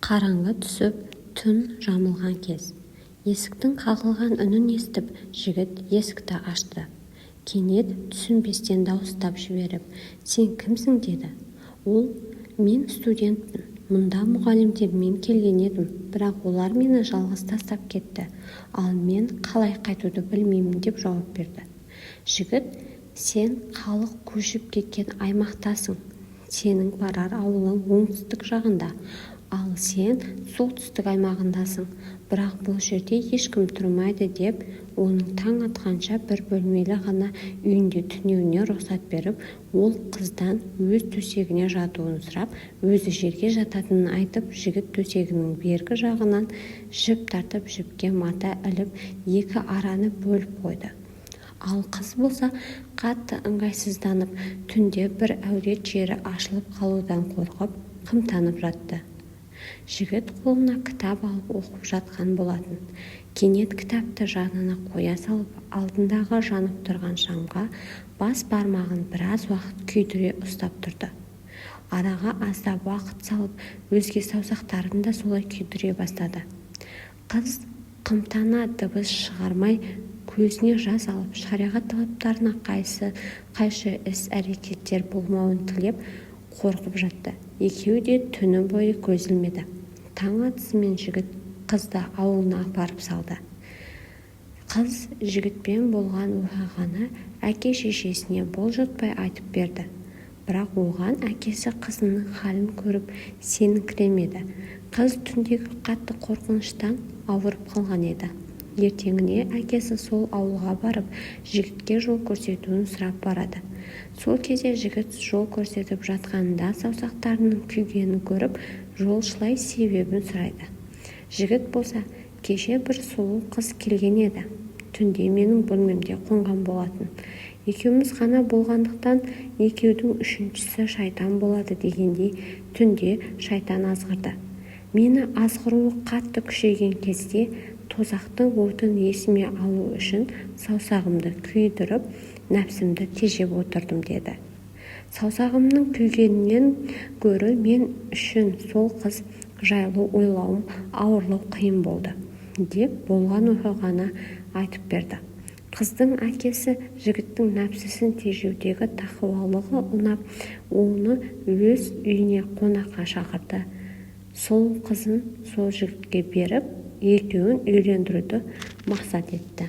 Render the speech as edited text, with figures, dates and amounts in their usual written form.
Қараңғы түсіп, түн жамылған кез. Есіктің қағылған үнін естіп, жігіт есікті ашты. Кенет түсінбестен дауыстап жіберіп, «Сен кімсің?» деді. Ол, «Мен студентпін. Мұнда мұғалімдермен келген едім, бірақ олар мені жалғыз тастап кетті. Ал мен қалай қайтуды білмеймін» деп жауап берді. Жігіт, «Сен халық көшіп кеткен аймақтасың. Сенің барар ауылың оңтүстік жағында, ал сен солтүстік аймағындасың. Бірақ бұл жерде ешкім тұрмайды» деп оның таң атқанша бір бөлмелі ғана үйінде түнеуіне рұқсат беріп, ол қыздан өз төсегіне жатуын сұрап, өзі жерге жататынын айтып, жігіт төсегінің бергі жағынан жіп тартып, жіпке мата іліп, екі араны бөліп қойды. Ал қыз болса қатты ыңғайсызданып, түнде бір әурет жері ашылып қалудан қорқып, қымтанып жатты. Жігіт қолына кітап алып оқып жатқан болатын. Кенет кітапты жанына қоя салып, алдындағы жанып тұрған шамға бас бармағын біраз уақыт күйдіре ұстап тұрды. Араға аздап уақыт салып, өзге саусақтарын да солай күйдіре бастады. Қыз қымтана дыбыс шығармай, көзіне жас алып, шариғат талаптарына қайшы іс-әрекеттер болмауын тілеп, қорқып жатты. Екеуі де түні бойы көз ілмеді. Таң атысымен жігіт қызды ауылына апарып салды. Қыз жігітпен болған оқиғаны әке-шешесіне бұлжытпай айтып берді. Бірақ оған әкесі қызының халін көріп сеніңкіремеді. Қыз түндегі қатты қорқыныштан ауырып қалған еді. Ертеңіне әкесі сол ауылға барып, жігітке жол көрсетуін сұрап барады. Сол кезде жігіт жол көрсетіп жатқанында саусақтарының күйгенін көріп, жолшылай себебін сұрайды. Жігіт болса, «Кеше бір сұлу қыз келген еді. Түнде менің бөлмемде қонған болатын. Екеуміз ғана болғандықтан екеудің үшіншісі шайтан болады» дегендей, түнде шайтан азғырды. Мені азғыруы қатты күшейген кезде тозақтың отын есіме алу үшін саусағымды күйдіріп, нәпсімді тежеп отырдым деді. Саусағымның күйгенінен гөрі мен үшін сол қыз жайлы ойлауым ауырлау қиын болды деп болған оқиғаны айтып берді. Қыздың әкесі жігіттің нәпсісін тежеудегі тақуалығы ұнап, оны өз үйіне қонаққа шақырды. Сол қызын сол жігітке беріп, екеуін үйлендіруді мақсат етті.